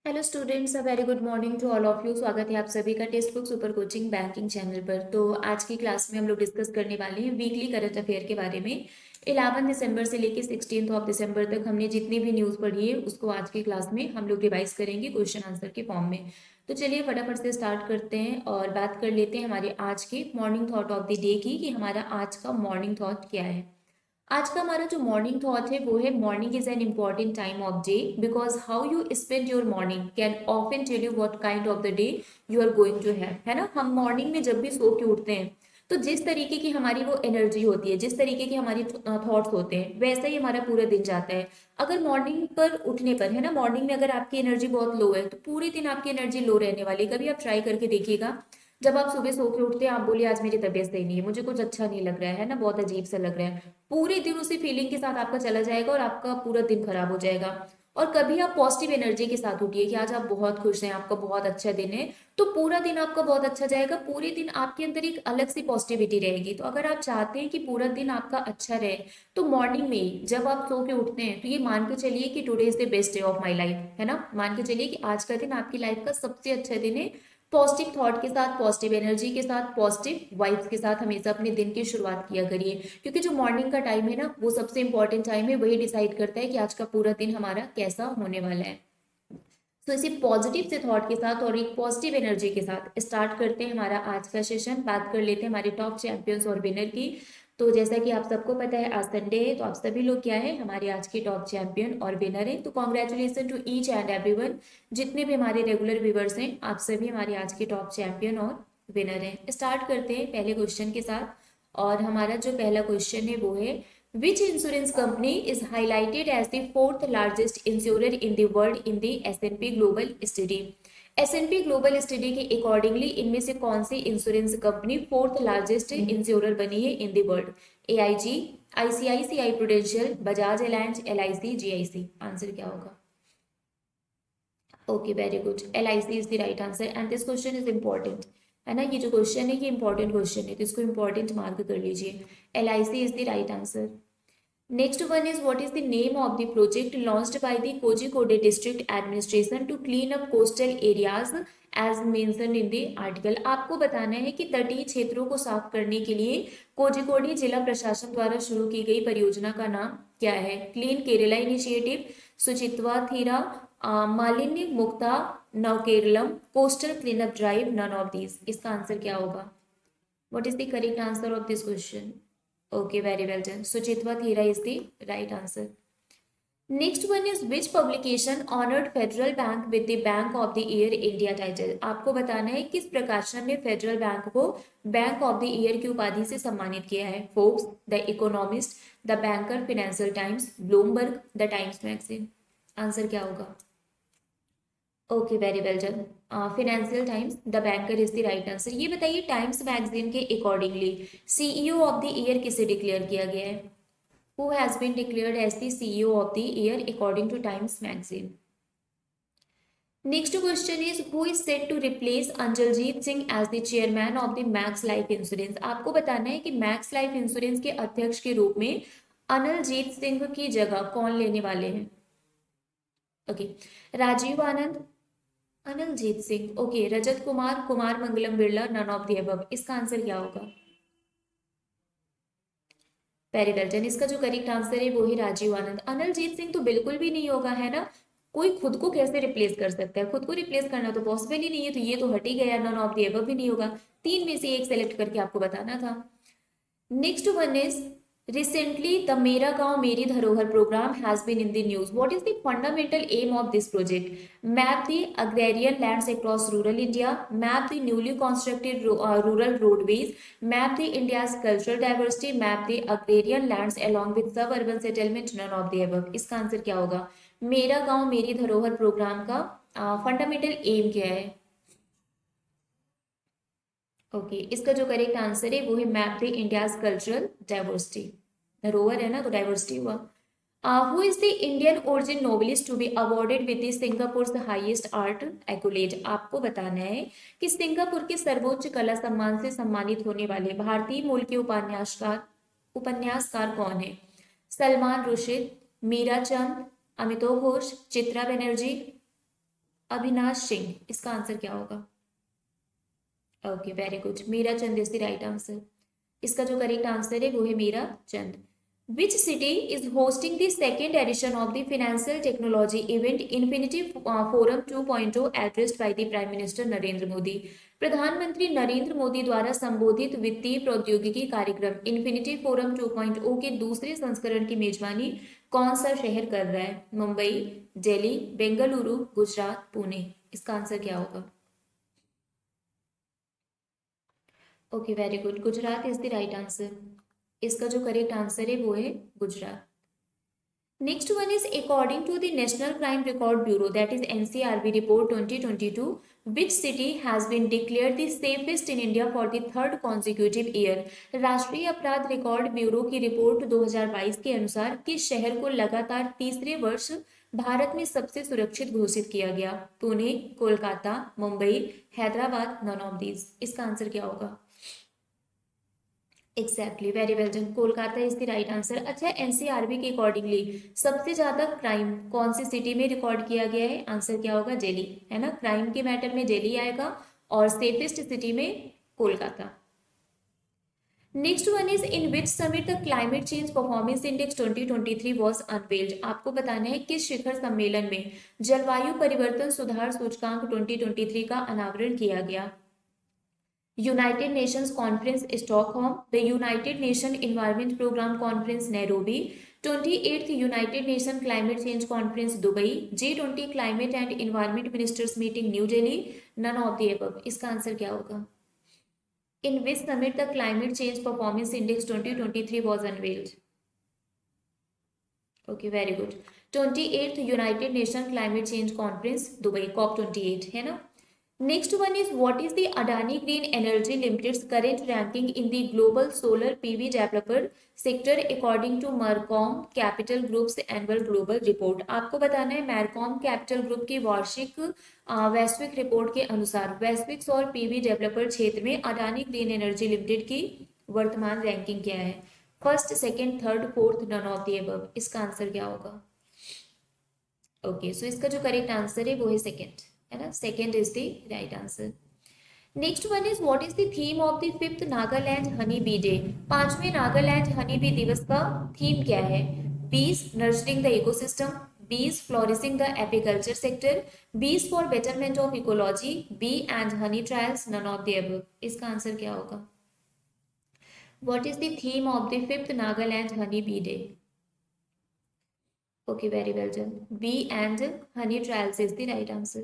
Hello students, a very good morning to all of you. स्वागत है आप सभी का text book super coaching banking channel पर। तो आज की क्लास में हम लोग डिस्कस करने वाले हैं वीकली करंट अफेयर के बारे में। 11 दिसंबर से लेकर 16 ऑफ दिसंबर तक हमने जितनी भी न्यूज़ पढ़ी है उसको आज की क्लास में हम लोग रिवाइज करेंगे क्वेश्चन आंसर के फॉर्म में। तो चलिए फटाफट से स्टार्ट करते हैं और बात कर लेते हैं हमारे आज के morning thought of the day की, कि हमारा आज का मॉर्निंग थॉट क्या है। आज का हमारा जो मॉर्निंग थॉट है वो है morning is an important time of day because how you spend your morning can often tell you what kind of the day you are going to have, है ना। हम मॉर्निंग में जब भी सो के उठते हैं तो जिस तरीके की हमारी वो एनर्जी होती है, जिस तरीके की हमारी थॉट्स होते हैं, वैसा ही हमारा पूरा दिन जाता है। अगर मॉर्निंग पर उठने पर, है ना, मॉर्निंग में अगर आपकी एनर्जी बहुत लो है तो पूरे दिन आपकी एनर्जी लो रहने वाली है। कभी आप ट्राई करके देखिएगा, जब आप सुबह सो के उठते हैं, आप बोलिए आज मेरी तबीयत सही नहीं है, मुझे कुछ अच्छा नहीं लग रहा है ना, बहुत अजीब सा लग रहा है, पूरे दिन उसी फीलिंग के साथ आपका चला जाएगा और आपका पूरा दिन खराब हो जाएगा। और कभी आप पॉजिटिव एनर्जी के साथ उठिए कि आज आप बहुत खुश हैं, आपका बहुत अच्छा दिन है, तो पूरा दिन आपका बहुत अच्छा जाएगा। पूरे दिन आपके अंदर एक अलग सी पॉजिटिविटी रहेगी। तो अगर आप चाहते हैं कि पूरा दिन आपका अच्छा रहे, तो मॉर्निंग में ही जब आप सो के उठते हैं तो ये मान के चलिए कि today is the best day of my life, है ना। मान के चलिए कि आज का दिन आपकी लाइफ का सबसे अच्छा दिन है। पॉजिटिव थॉट के साथ, पॉजिटिव एनर्जी के साथ, पॉजिटिव वाइब्स के साथ हमेशा अपने दिन की शुरुआत किया करिए, क्योंकि जो मॉर्निंग का टाइम है ना, वो सबसे इंपॉर्टेंट टाइम है। वही डिसाइड करता है कि आज का पूरा दिन हमारा कैसा होने वाला है। तो इसी पॉजिटिव से थॉट के साथ और एक पॉजिटिव एनर्जी के साथ स्टार्ट करते हैं हमारा आज का सेशन। बात कर लेते हैं हमारे टॉप चैंपियंस और विनर की। तो जैसा कि आप सबको पता है आज संडे है, तो आप सभी लोग क्या है, हमारे आज के टॉप चैंपियन और विनर है। तो congratulation to each and everyone. जितने भी हमारे रेगुलर व्यूवर्स हैं, आप सभी हमारे आज के टॉप चैंपियन और विनर हैं। स्टार्ट करते हैं पहले क्वेश्चन के साथ। और हमारा जो पहला क्वेश्चन है वो है, which insurance company is highlighted as the fourth largest insurer in the world in the S&P Global Study? S&P Global Study के अकॉर्डिंगली इनमें से कौन सी insurance company fourth largest insurer बनी है in the world? AIG, ICICI Prudential, Bajaj Allianz, LIC, GIC। Answer क्या होगा? Okay, very good, LIC is the right answer and this question is important, है ना। ये जो क्वेश्चन है ये इंपॉर्टेंट क्वेश्चन है, तो इसको इंपॉर्टेंट मार्क कर लीजिए। LIC is the right answer. Next one is, what is the name of the project launched by the Kozhikode district administration to clean up coastal areas as mentioned in the article? आपको बताना है कि तटीय क्षेत्रों को साफ करने के लिए कोझिकोड जिला प्रशासन द्वारा शुरू की गई परियोजना का नाम क्या है? Clean Kerala initiative, Suchitwa Theera, Malinya Mukta Navakeralam, coastal clean up drive, none of these. इसका आंसर क्या होगा? What is the correct answer of this question? Okay, very well done. Suchitwa Thera is the right answer. Next one is, which publication honored Federal Bank with the Bank of the Year India title? आपको बताना है किस प्रकाशन ने Federal Bank को bank of the year की उपाधि से सम्मानित किया है? Forbes, the Economist, the Banker, Financial Times, Bloomberg, the Times magazine. Answer क्या होगा? Okay, very well done. Financial Times, the Banker is the right answer. ये बताइए टाइम्स मैगजीन के accordingly CEO of the year किसे declare किया गया है? Who has been declared as the CEO of the year according two times magazine? Next question is, who is set to replace Anjaljit Singh as the chairman of the Max Life Insurance? आपको बताना है कि max Life insurance के अध्यक्ष के रूप में अनिलजीत सिंह की जगह कौन लेने वाले हैं? Okay, Rajiv Anand, Aniljit Singh, okay, Rajat Kumar, Kumar Mangalam Birla, none of the above. इसका आंसर क्या होगा? Very well done. इसका जो करेक्ट आंसर है वो है राजीव आनंद। अनिलजीत सिंह तो बिल्कुल भी नहीं होगा, है ना। कोई खुद को कैसे रिप्लेस कर सकता है? खुद को रिप्लेस करना तो पॉसिबल ही नहीं है, तो ये तो हट ही गया, नन ऑफ द अबव भी नहीं होगा। तीन में से एक सेलेक्ट करके आपको बताना था। Next one is, recently the मेरा गांव मेरी धरोहर program has been in the news. What is the fundamental aim of this project? Map the agrarian lands across rural India, map the newly constructed rural roadways, map the India's cultural diversity, map the agrarian lands along with suburban settlement, none of the above. इसका answer क्या होगा? मेरा गांव मेरी धरोहर programme का fundamental M क्या है? ओके, इसका जो करेक्ट आंसर है वो है map the India's cultural diversity. धरोहर है ना, तो डाइवर्सिटी हुआ। Who is the Indian origin novelist to be awarded with the Singapore highest art accolade? आपको बताना है कि सिंगापुर के सर्वोच्च कला सम्मान से सम्मानित होने वाले भारतीय मूल के उपन्यासकार कौन है? सलमान रुशिद, मीरा चंद, अमितोष घोष, चित्रा बनर्जी। अविनाश सिंह, इसका आंसर क्या होगा? Okay very good, Meera Chand is the right answer. इसका जो करेक्ट आंसर है वो है Meera Chand. Which city is hosting the second edition of the financial technology event infinity forum 2.0 addressed by the prime minister Narendra Modi? प्रधानमंत्री नरेंद्र मोदी द्वारा संबोधित वित्तीय प्रौद्योगिकी कार्यक्रम इन्फिनिटी फोरम 2.0 के दूसरे संस्करण की मेजबानी कौन सा शहर कर रहा है? मुंबई, दिल्ली, बेंगलुरु, गुजरात, पुणे। इसका आंसर क्या होगा? Okay very good, Gujarat is the right answer. इसका जो करेक्ट आंसर है वो है Gujarat. Next one is according to the National Crime Record Bureau that is NCRB report 2022 which city has been declared the safest in India for the third consecutive year? राष्ट्रीय अपराध record bureau की report 2022 के अनुसार किस शहर को लगातार तीसरे वर्ष भारत में सबसे सुरक्षित घोषित किया गया? Pune, Kolkata, Mumbai, Hyderabad, none of these. इसका आंसर क्या होगा? Exactly, very well done, Kolkata is the right answer. अच्छा, एनसीआरबी के अकॉर्डिंगली सबसे ज्यादा क्राइम कौन सी सिटी में रिकॉर्ड किया गया है? आंसर क्या होगा? दिल्ली, है ना। क्राइम के मैटर में दिल्ली आएगा और सेफेस्ट सिटी में Kolkata. Next one is in which summit the climate change performance index 2023 was unveiled? आपको बताना है किस शिखर सम्मेलन में जलवायु परिवर्तन सुधार सूचकांक 2023 का अनावरण किया गया? United Nations conference Stockholm, the United Nation environment programme conference Nairobi, 28th United Nation climate change conference Dubai, G20 climate and environment ministers meeting New Delhi, none of the above. इसका आंसर क्या होगा? In which summit the climate change performance index 2023 was unveiled? Okay very good, 28th United Nation climate change conference Dubai, COP28, है ना। Next one is what is the Adani Green Energy Limited's current ranking in the global solar PV developer sector according to Marcom Capital Group's annual global report? आपको बताना है मैरकॉम capital group की वार्षिक वैश्विक report के अनुसार वैश्विक सौर पीवी डेवलपर क्षेत्र में अडानी ग्रीन एनर्जी लिमिटेड की वर्तमान रैंकिंग क्या है? First, second, third, fourth, none of the above. इसका आंसर क्या होगा? ओके, सो इसका जो करेक्ट आंसर है वो है सेकंड, है ना। Second is the right answer. Next one is what is the theme of the fifth Nagaland honey bee day? पांचवें नागालैंड हनी बी दिवस का थीम क्या है? Bees nurturing the ecosystem, bees flourishing the apiculture sector, bees for betterment of ecology, bee and honey trials, none of the above. इसका answer क्या होगा? What is the theme of the fifth Nagaland honey bee day? Okay, very well done. B and honey trials is the right answer.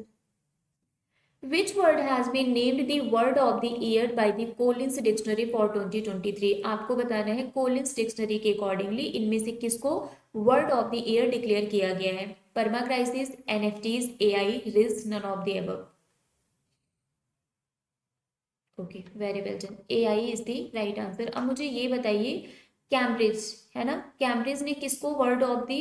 Which word has been named the word of the year by the Collins Dictionary for 2023? आपको बताना है Collins Dictionary के accordingly इनमें से किसको word of the year declare किया गया है? Permacrisis, NFTs, AI, risk, none of the above. Okay very well done, AI is the right answer. अब मुझे ये बताइए कैम्ब्रिज, है ना, कैम्ब्रिज ने किसको word of the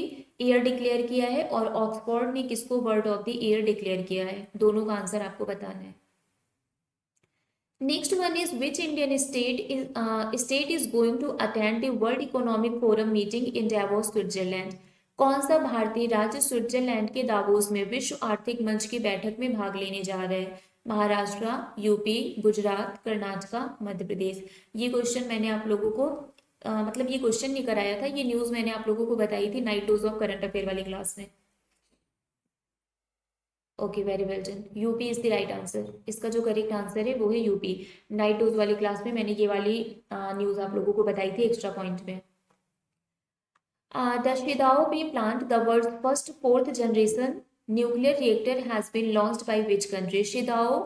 year declare किया है और ऑक्सफोर्ड ने किसको word of the year declare किया है? दोनों का आंसर आपको बताना है। Next one is which Indian state is going to attend the World Economic Forum meeting in Davos, Switzerland? कौन सा भारतीय राज्य स्विट्जरलैंड के दावोस में विश्व आर्थिक मंच की बैठक में भाग लेने जा रहा है? महाराष्ट्र, यूपी, गुजरात, कर्नाटका, मध्य प्रदेश। ये क्वेश्चन मैंने आप लोगों को मतलब ये क्वेश्चन नहीं कराया था, ये न्यूज मैंने आप लोगों को बताई थी night dose of current affair वाली क्लास में। Okay very well done, UP is the right answer. इसका जो करेक्ट आंसर है वो है यूपी। नाइट डोज वाली क्लास में मैंने ये वाली न्यूज आप लोगों को बताई थी एक्स्ट्रा पॉइंट में। The Shidao Bay plant, the world first fourth generation nuclear reactor has been launched by which country? Shidao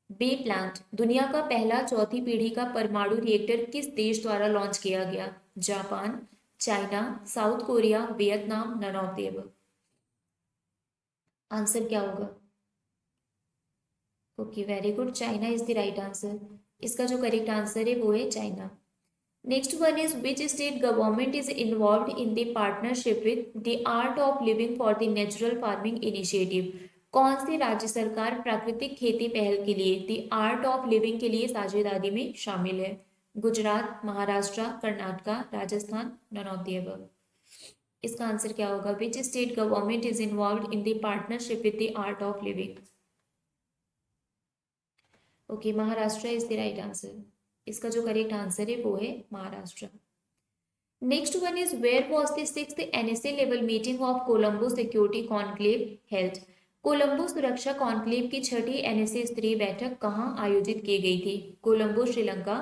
Bay plant दुनिया का पहला चौथी पीढ़ी का परमाणु रिएक्टर किस देश द्वारा लॉन्च किया गया? Japan, China, South Korea, Vietnam, none of the above. Answer क्या होगा? Okay very good, China is the right answer. इसका जो करेक्ट आंसर है वो है China. Next one is which state government is involved in the partnership with the Art of Living for the natural farming initiative? कौन सी राज्य सरकार प्राकृतिक खेती पहल के लिए द आर्ट ऑफ लिविंग के लिए साझेदारी में शामिल है? Gujarat, Maharashtra, Karnataka, Rajasthan, none of the above. इसका आंसर क्या होगा? Which state government is involved in the partnership with the Art of Living? Okay, Maharashtra is the right answer. इसका जो करेक्ट आंसर है वो है Maharashtra. Next one is where was the sixth NSA level meeting of Colombo security conclave held. Colombo सुरक्षा conclave की छठी NSA स्तरीय बैठक कहाँ आयोजित की गई थी? Colombo Sri Lanka,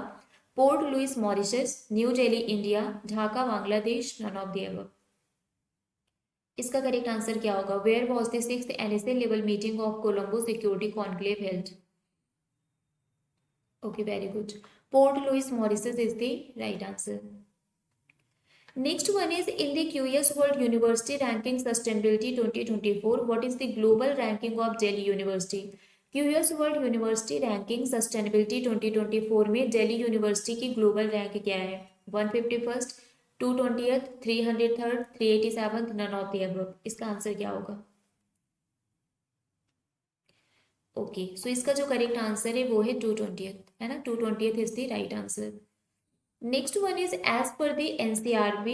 Port Louis Mauritius, New Delhi India, Dhaka Bangladesh, none of the above. इसका करेक्ट आंसर क्या होगा? Where was the sixth NSA level meeting of Colombo security conclave held? Okay, very good. Port Louis Mauritius is the right answer. Next one is in the QS World University Ranking Sustainability 2024. What is the global ranking of Delhi University? QS World University Ranking Sustainability 2024 में Delhi university की global rank क्या है? 151st, 220th, 303rd, 387th, none of the above. इसका answer क्या होगा? Okay, सो इसका जो correct answer है वो है 220th, है ना? 220th is the right answer. Next one is as per the NCRB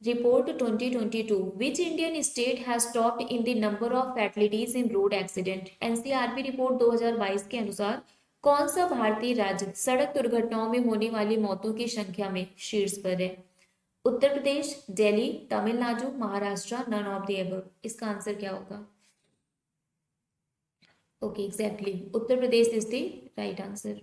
report 2022, which Indian state has topped in the number of fatalities in road accident? NCRB report 2022 के अनुसार कौन सा भारतीय राज्य सड़क दुर्घटनाओं में होने वाली मौतों की संख्या में शीर्ष पर है? Uttar Pradesh, Delhi, Tamil Nadu, Maharashtra, none of the above. इसका आंसर क्या होगा? Okay, exactly, Uttar Pradesh is the right answer.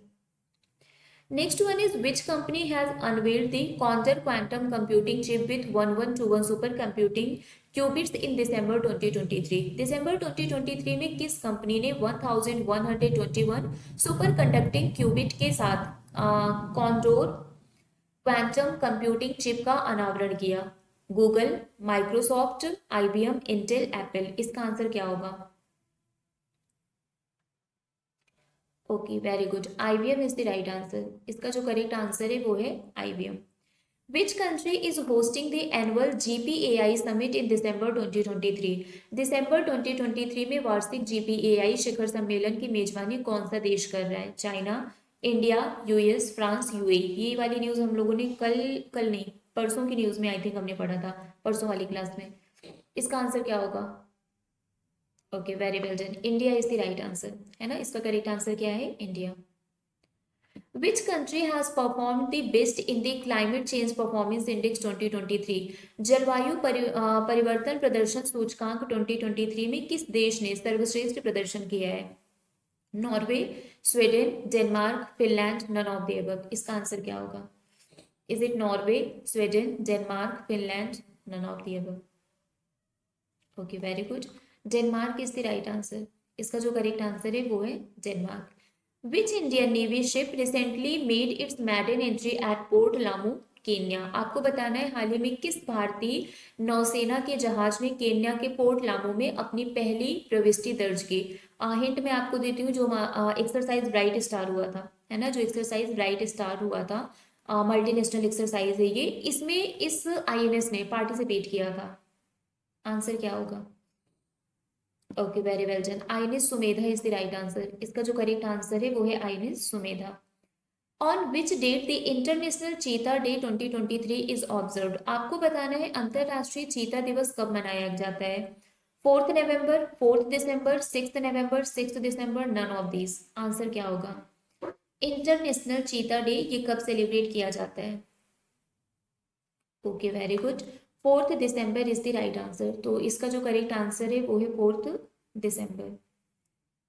Next one is which company has unveiled the Conjur quantum computing chip with 1121 supercomputing qubits in December 2023? December 2023 में किस कंपनी ने 1121 सुपर कंडक्टिंग क्यूबिट के साथ condor quantum computing chip का अनावरण किया? Google, Microsoft, IBM, Intel, Apple. इसका answer क्या होगा? Okay, very good, IBM is the right answer. इसका जो करेक्ट आंसर है वो है IBM। Which country is hosting the annual GPAI summit in December 2023? दिसंबर 2023 में वार्षिक GPAI शिखर सम्मेलन की मेजबानी कौन सा देश कर रहा है? China, India, US, France, UAE। ये वाली न्यूज हम लोगों ने कल नहीं, परसों की न्यूज में आई थिंक हमने पढ़ा था, परसों वाली क्लास में। इसका आंसर क्या होगा? Okay, very well done, India is the right answer, है ना? इसका करेक्ट आंसर क्या है? India. Which country has performed the best in the Climate Change Performance Index 2023? जलवायु परिवर्तन प्रदर्शन सूचकांक 2023 में किस देश ने सर्वश्रेष्ठ प्रदर्शन किया है? Norway, Sweden, Denmark, Finland, none of the above. इसका आंसर क्या होगा? Is it Norway, Sweden, Denmark, Finland, none of the above? Okay, very good, Denmark is the right answer. इसका जो करेक्ट आंसर है वो है Denmark. Which Indian Navy ship recently made its maiden entry at port Lamu, Kenya? आपको बताना है हाल ही में किस भारतीय नौसेना के जहाज ने केन्या के पोर्ट लामू में अपनी पहली प्रविष्टि दर्ज की? हिंट मैं आपको देती हूँ, जो एक्सरसाइज ब्राइट स्टार हुआ था, है ना? जो एक्सरसाइज ब्राइट स्टार हुआ था, मल्टीनेशनल एक्सरसाइज है ये, इसमें इस INS ने पार्टिसिपेट किया था। आंसर क्या होगा? Okay, very well done, INS Sumedha is the right answer. इसका जो करेक्ट आंसर है वो है INS Sumedha. On which date the International Cheetah Day 2023 is observed? आपको बताना है अंतरराष्ट्रीय चीता दिवस कब मनाया जाता है? 4th November, 4th December, 6th November, 6th December, none of this. Answer क्या होगा? इंटरनेशनल चीता डे ये कब सेलिब्रेट किया जाता है? Okay, very good, 4th December is the right answer. तो इसका जो करेक्ट आंसर है वो है 4th December.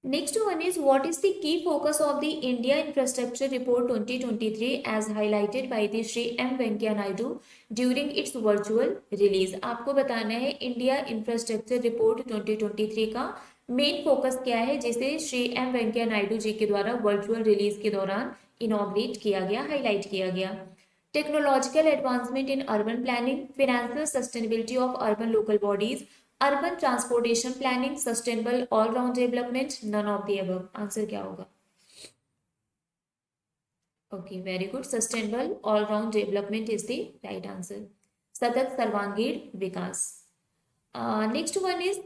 Next one is what is the key focus of the India Infrastructure Report 2023 as highlighted by the Shri M. Venkaiah Naidu during its virtual release? आपको बताना है India infrastructure report 2023 का main focus क्या है, जिसे Shri M. Venkaiah Naidu ji के द्वारा virtual release के दौरान इनॉग्रेट किया गया, हाईलाइट किया गया। Technological advancement in urban planning, financial sustainability of urban local bodies, urban transportation planning, sustainable all round development, none of the above. Answer क्या होगा? Okay, very good, sustainable all round development is the right answer, सतत सर्वांगीण विकास। Next one is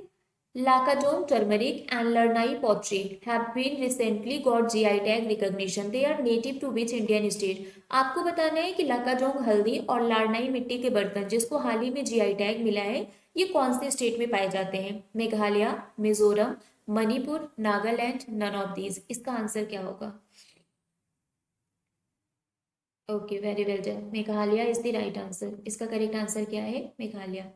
Lakadong turmeric and Larnai pottery have been recently got GI tag recognition. They are native to which Indian state? आपको बताना है कि लाकाडोंग हल्दी और लारनाई मिट्टी के बर्तन जिसको हाल ही में GI टैग मिला है, ये कौन से स्टेट में पाए जाते हैं? Meghalaya, Mizoram, Manipur, Nagaland, none of these. इसका आंसर क्या होगा? Okay, very well done. Meghalaya is the right answer. इसका करेक्ट आंसर क्या है? Meghalaya.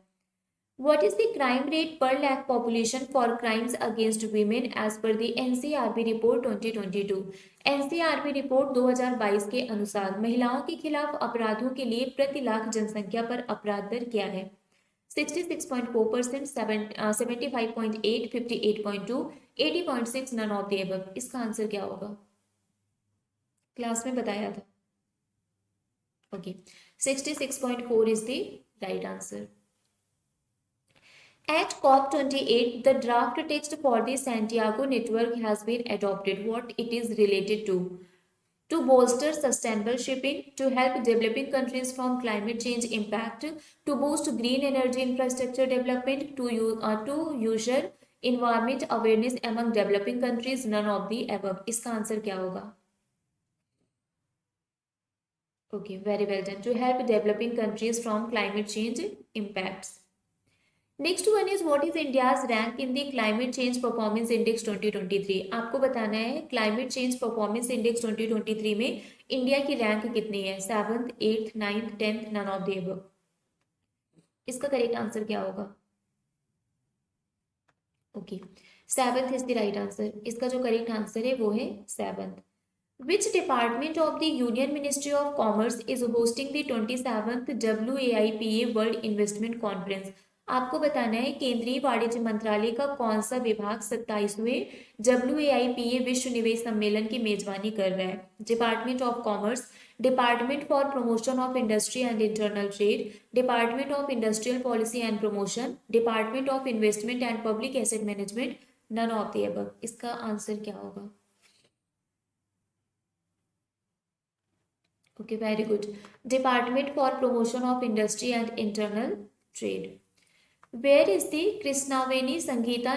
What is the crime rate per lakh population for crimes against women as per the NCRB report 2022? NCRB report 2022 के अनुसार महिलाओं के खिलाफ अपराधों के लिए प्रति लाख जनसंख्या पर अपराध दर क्या है? 66.4%, 75.8, 58.2, 80.6, नन ऑफ द अबव। इसका आंसर क्या होगा? क्लास में बताया था। Okay, 66.4 is the right answer. At COP28, the draft text for the Santiago Network has been adopted. What it is related to? To bolster sustainable shipping, to help developing countries from climate change impact, to boost green energy infrastructure development, to ensure environment awareness among developing countries, none of the above. इसका answer क्या होगा? Okay, very well done. To help developing countries from climate change impacts. Next one is what is India's rank in the climate change performance index 2023। आपको बताना है climate change performance index 2023 में India की rank कितनी है? 7th, 8th, 9th, 10th, none of the above. इसका correct answer क्या होगा? Okay, 7th is the right answer. इसका जो करेक्ट आंसर है वो है 7th। Which department of the Union Ministry of Commerce is hosting the 27th WAIPA World Investment Conference? आपको बताना है केंद्रीय वाणिज्य मंत्रालय का कौन सा विभाग 27वें WAIPA विश्व निवेश सम्मेलन की मेजबानी कर रहा है? Department of Commerce, Department for Promotion of Industry and Internal Trade, Department of Industrial Policy and Promotion, Department of Investment and Public Asset Management, none of the above. इसका आंसर क्या होगा? Okay, very good. Department for Promotion of Industry and Internal Trade. Where is the Krishnaveni Sangeeta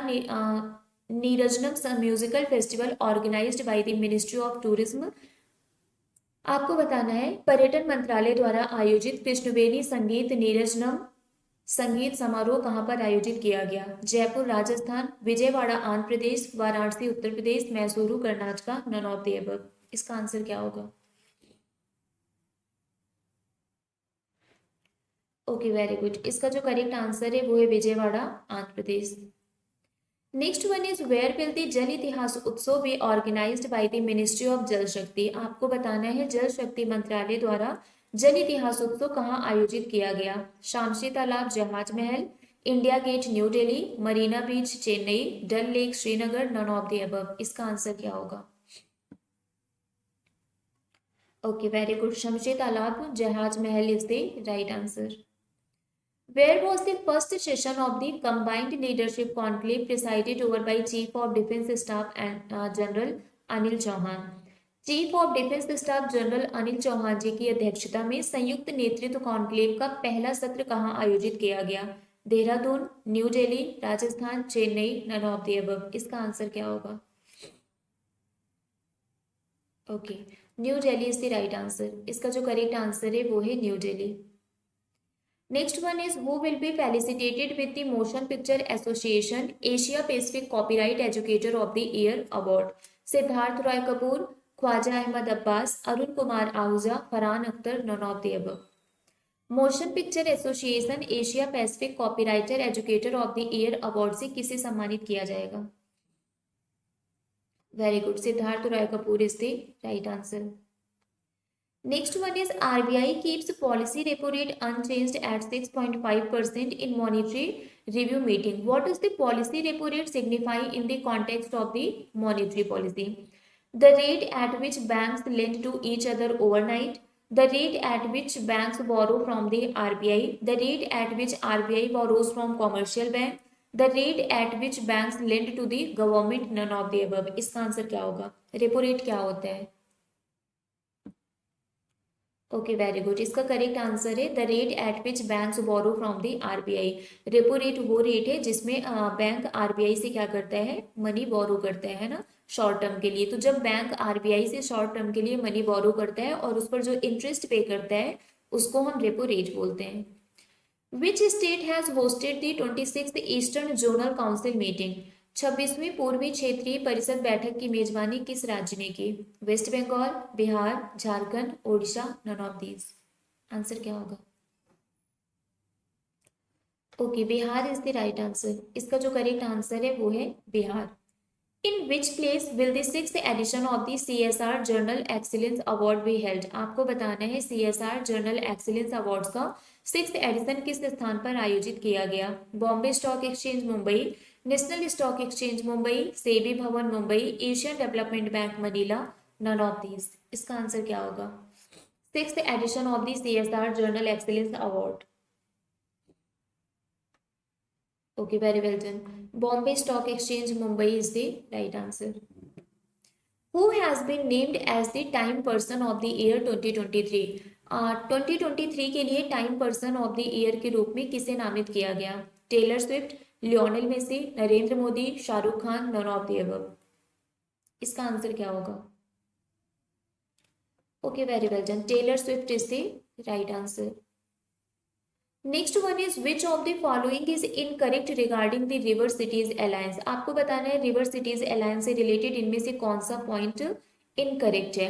Neerajnam musical festival organized by the Ministry of Tourism? आपको बताना है पर्यटन मंत्रालय द्वारा आयोजित कृष्णवेणी संगीत नीरजनम संगीत समारोह कहाँ पर आयोजित किया गया? Jaipur Rajasthan, Vijayawada Andhra Pradesh, Varanasi Uttar Pradesh, Mysuru Karnataka, none of the above. इसका आंसर क्या होगा? Okay, very good. इसका जो करेक्ट आंसर है वो है Vijayawada Andhra Pradesh. Next one is where will the Jal Itihas Utsav be organised by the ministry of Jal Shakti. आपको बताना है जल शक्ति मंत्रालय द्वारा जल इतिहास उत्सव कहाँ आयोजित किया गया? Shamsi Talab, Jahaz Mahal, India Gate New Delhi, Marina Beach Chennai, Dal Lake Srinagar, none of the above. इसका आंसर क्या होगा? Okay, very good. Shamshi Talab, Jahaz Mahal is the right answer. Where was the first session of the Combined Leadership Conclave presided over by Chief of Defence Staff and General Anil Chauhan? Chief of defence staff general Anil Chauhan ji की अध्यक्षता में संयुक्त नेतृत्व conclave का पहला सत्र कहाँ आयोजित किया गया? Dehradun, New Delhi, Rajasthan, Chennai, none of the above. इसका आंसर क्या होगा? Okay, new Delhi is the right answer. इसका जो करेक्ट आंसर है वो है New Delhi. Next one is who will be felicitated with the Motion Picture Association Asia Pacific Copyright Educator of the Year Award? Siddharth Roy Kapur, Khwaja Ahmad Abbas, Arun Kumar Ahuja, Farhan Akhtar, none of the above. Motion picture association Asia Pacific copyright educator of the year award से किसे सम्मानित किया जाएगा? Very good, Siddharth Roy Kapur is the right answer. Next one is RBI keeps policy repo rate unchanged at 6.5% in monetary review meeting. What does the policy repo rate signify in the context of the monetary policy? The rate at which banks lend to each other overnight, the rate at which banks borrow from the RBI, the rate at which RBI borrows from commercial bank, the rate at which banks lend to the government, none of the above. इसका answer क्या होगा? Repo rate क्या होता है? Okay, very good. इसका correct answer है the rate at which banks borrow from the RBI. Repo rate वो rate है जिसमें बैंक आरबीआई से क्या करता है? मनी बोरो करता है ना, शॉर्ट टर्म के लिए। तो जब बैंक आरबीआई से शॉर्ट टर्म के लिए मनी बोरो करता है और उस पर जो इंटरेस्ट पे करता है उसको हम रेपो रेट बोलते हैं। Which state has hosted the 26th eastern zonal council meeting? 26वीं पूर्वी क्षेत्रीय परिषद बैठक की मेजबानी किस राज्य ने की? West Bengal, Bihar, Jharkhand, Odisha, none of these. Answer क्या होगा? Okay, Bihar is the right answer. इसका जो करेक्ट आंसर है वो है Bihar. In which place will the sixth edition of the CSR journal excellence award be held? आपको बताना है CSR जर्नल एक्सीलेंस अवार्ड्स का सिक्स्थ एडिशन किस स्थान पर आयोजित किया गया? Bombay stock exchange Mumbai, national stock exchange Mumbai, SEBI भवन Mumbai, Asian Development Bank Manila, none of these. इसका आंसर क्या होगा? Sixth edition of the CSR journal excellence award. Okay, very well done. Bombay Stock Exchange Mumbai is the right answer. Who has been named as the Time Person of the Year 2023? 2023 के लिए Time person of the year के रूप में किसे नामित किया गया? Taylor Swift, Lionel Messi, Narendra Modi, Shahrukh Khan, none of the above. इसका आंसर क्या होगा? Okay, very well done. Taylor Swift is the right answer. Next one is which of the following is incorrect regarding the river cities alliance? आपको बताना है river cities alliance से related इनमें से कौन सा पॉइंट इनकरेक्ट है।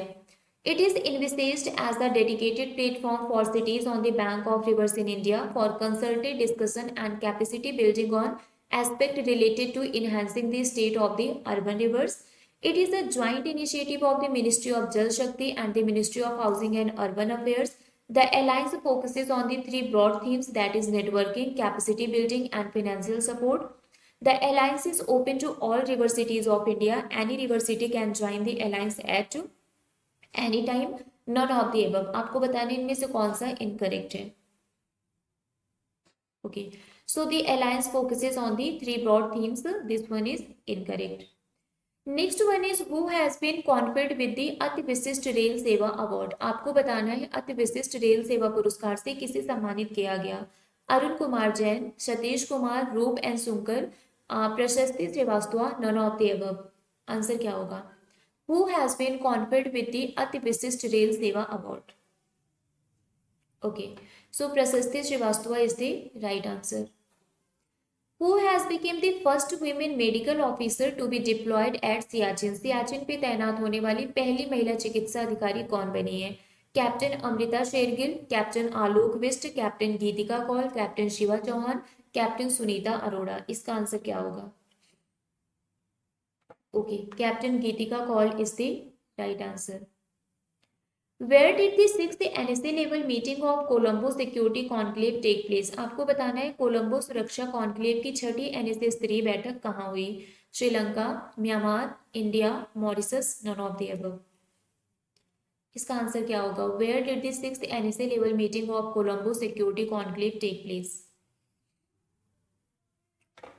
It is envisaged as a dedicated platform for cities on the bank of rivers in India for concerted discussion and capacity building on aspect related to enhancing the state of the urban rivers. It is a joint initiative of the Ministry of Jal Shakti and the Ministry of Housing and Urban Affairs. The alliance focuses on the three broad themes, that is networking, capacity building and financial support. The alliance is open to all river cities of India. Any river city can join the alliance at any time. None of the above. आपको बताने इनमें से कौन सा incorrect है? Okay, so the alliance focuses on the three broad themes. This one is incorrect. Next one is who has been conferred with the Ati Vishisht Rail Seva award? आपको बताना है अति विशिष्ट रेल सेवा पुरस्कार से किसे सम्मानित किया गया? अरुण कुमार जैन, सतीश कुमार, रूप N Sunkar, Prashasti Srivastava, none of the above. Answer क्या होगा? Who has been conferred with the Ati Vishisht Rail Seva award? Okay, so Prashasti Srivastava is the right answer. Who has become the first women medical officer to be deployed at Siachen? Siachen पे तैनात होने वाली पहली महिला चिकित्सा अधिकारी कौन बनी है? Captain Amrita Shergill, captain Alok Visht, captain Geetika Kaul, captain Shiva Chauhan, captain Sunita Arora. इसका आंसर क्या होगा? Okay, captain Geetika Kaul is the right answer. Where did the sixth NSA level meeting of Colombo Security Conclave take place? आपको बताना है कोलंबो सुरक्षा कॉन्क्लेव की छठी NSA स्तरीय बैठक कहाँ हुई? Sri Lanka, Myanmar, India, Mauritius, none of the above. इसका आंसर क्या होगा? Where did the sixth NSA level meeting of Colombo Security Conclave take place?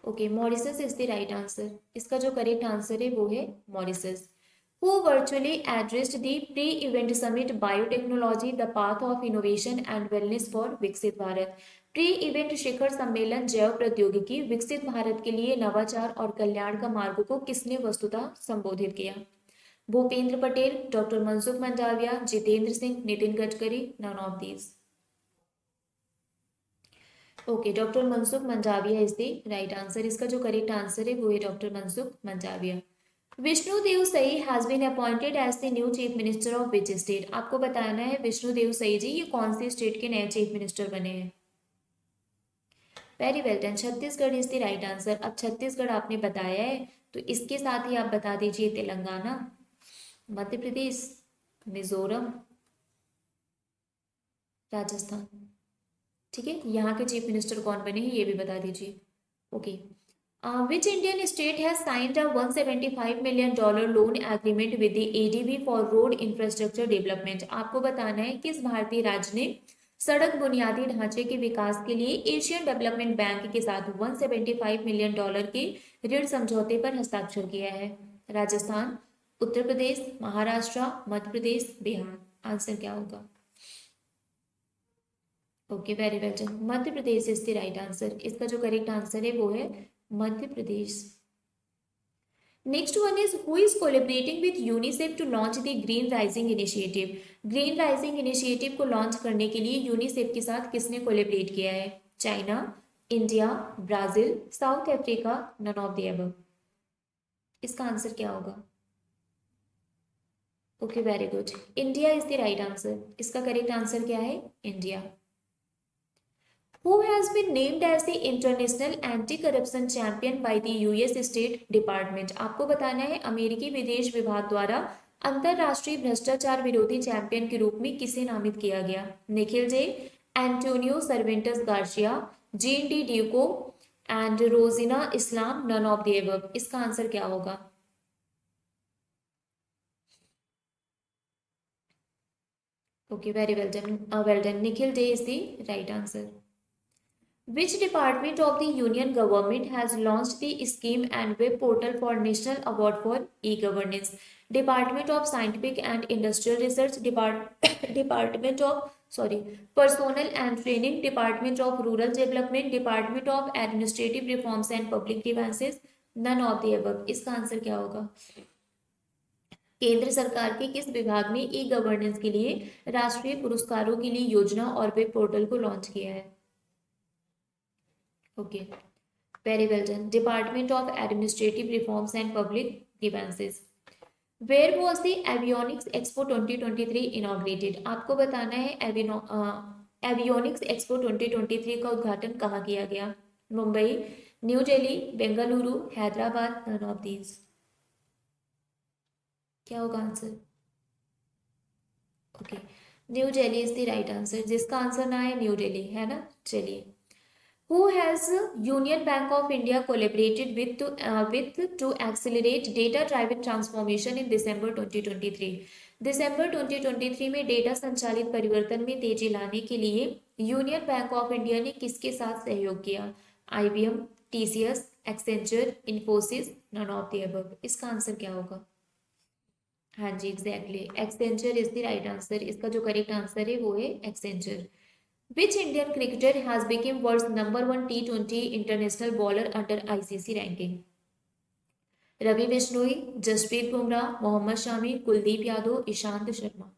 Okay, Mauritius is the right answer. इसका जो करेक्ट आंसर है वो है Mauritius. Who virtually addressed the pre-event summit Biotechnology, the Path of Innovation and Wellness for विकसित Bharat? Pre-event शिखर सम्मेलन जैव प्रौद्योगिकी विकसित भारत के लिए नवाचार और कल्याण का मार्ग को किसने वस्तुतः संबोधित किया? Bhupendra Patel, doctor Mansukh Mandaviya, Jitendra Singh, Nitin Gadkari, none of these. Okay, doctor Mansukh Mandaviya is the right answer. इसका जो करेक्ट आंसर है वो है doctor Mansukh Mandaviya. Vishnu Deo Sai has been appointed as the new chief minister of which state? आपको बताना है विष्णु देव सई जी ये कौन से स्टेट के नए चीफ मिनिस्टर बने हैं? Very well done, Chhattisgarh is the right answer. अब छत्तीसगढ़ आपने बताया है तो इसके साथ ही आप बता दीजिए तेलंगाना, मध्य प्रदेश, मिजोरम, राजस्थान। ठीक है, यहाँ के चीफ मिनिस्टर कौन बने हैं ये भी बता दीजिए। Okay, which Indian state has signed a $175 million loan agreement with the ADB for road infrastructure development? आपको बताना है किस भारतीय राज्य ने सड़क बुनियादी ढांचे के विकास के लिए एशियन डेवलपमेंट बैंक के साथ $175 मिलियन के ऋण समझौते पर हस्ताक्षर किया है? राजस्थान, उत्तर प्रदेश, महाराष्ट्र, मध्य प्रदेश, बिहार। आंसर क्या होगा? Okay, very well done, Madhya Pradesh is the right answer. इसका जो करेक्ट आंसर है वो है Madhya Pradesh. Next one is who is collaborating with UNICEF to launch the green rising initiative? Green rising initiative को लॉन्च करने के लिए यूनिसेफ के साथ किसने कोलैबोरेट किया है? China, India, Brazil, South Africa, none of the above. इसका आंसर क्या होगा? Okay, very good, India is the right answer. इसका करेक्ट आंसर क्या है? India. Who has been named as the International Anti-Corruption Champion by the US State Department? आपको बताना है अमेरिकी विदेश विभाग द्वारा अंतरराष्ट्रीय भ्रष्टाचार विरोधी चैंपियन के रूप में किसे नामित किया गया? Nikhil J, Antonio Cervantes Garcia, Jean de Duco and Rozina Islam, none of the above. इसका आंसर क्या होगा? Okay, very well done. Well done. Nikhil Day is the right answer. Which department of the Union government has launched the scheme and web portal for National Award for E-Governance? Department of Scientific and Industrial Research, Department of Personnel and Training, Department of Rural Development, Department of Administrative Reforms and Public Grievances, none of the above. इसका answer क्या होगा? केंद्र सरकार के किस विभाग ने e governance के लिए राष्ट्रीय पुरस्कारों के लिए योजना और वेब पोर्टल को लॉन्च किया है? Okay, very well done, department of administrative reforms and public grievances. Where was the avionics expo 2023 inaugurated? आपको बताना है एवियोनिक्स एक्सपो 2023 का उद्घाटन कहाँ किया गया? Mumbai, new Delhi, Bengaluru, Hyderabad, none of these. क्या होगा answer? Okay, new Delhi is the right answer. जिसका आंसर ना है न्यू दिल्ली है ना। चलिए, Who has Union Bank of India collaborated with to accelerate data-driven transformation in December 2023? दिसंबर 2023 में डेटा संचालित परिवर्तन में तेजी लाने के लिए यूनियन बैंक ऑफ इंडिया ने किसके साथ सहयोग किया? IBM, TCS, Accenture, Infosys, none of the above. इसका आंसर क्या होगा? हाँ जी, exactly, Accenture is the right answer. इसका जो करेक्ट आंसर है वो है Accenture. Which Indian cricketer has become world's #1 T20 international bowler under ICC ranking? Ravi Bishnoi, Jasprit Bumrah, Mohammed Shami, Kuldeep Yadav, Ishant Sharma.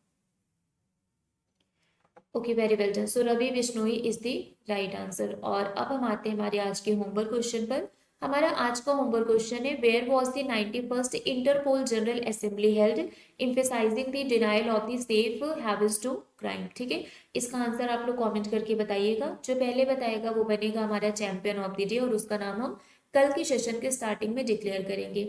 Okay, very well done. So Ravi Bishnoi is the right answer. और अब हम आते हैं हमारे आज के होमवर्क क्वेश्चन पर। हमारा आज का होमवर्क क्वेश्चन है, where was the 91st Interpol general assembly held, emphasising the denial of the safe havens to crime. ठीक है, इसका आंसर आप लोग कमेंट करके बताइएगा। जो पहले बताएगा वो बनेगा हमारा चैंपियन ऑफ द डे, और उसका नाम हम कल की सेशन के स्टार्टिंग में डिक्लेयर करेंगे।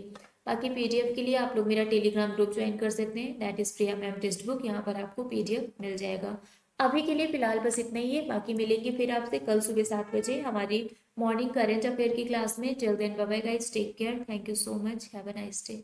बाकी पीडीएफ के लिए आप लोग मेरा टेलीग्राम ग्रुप ज्वाइन कर सकते हैं, that is Priya ma'am text book. यहाँ पर आपको पीडीएफ मिल जाएगा। अभी के लिए फिलहाल बस इतना ही है, बाकी मिलेंगे फिर आपसे कल सुबह 7 बजे हमारी मॉर्निंग करंट अफेयर की क्लास में। Till then bye bye guys, take care, thank you so much, have a nice day.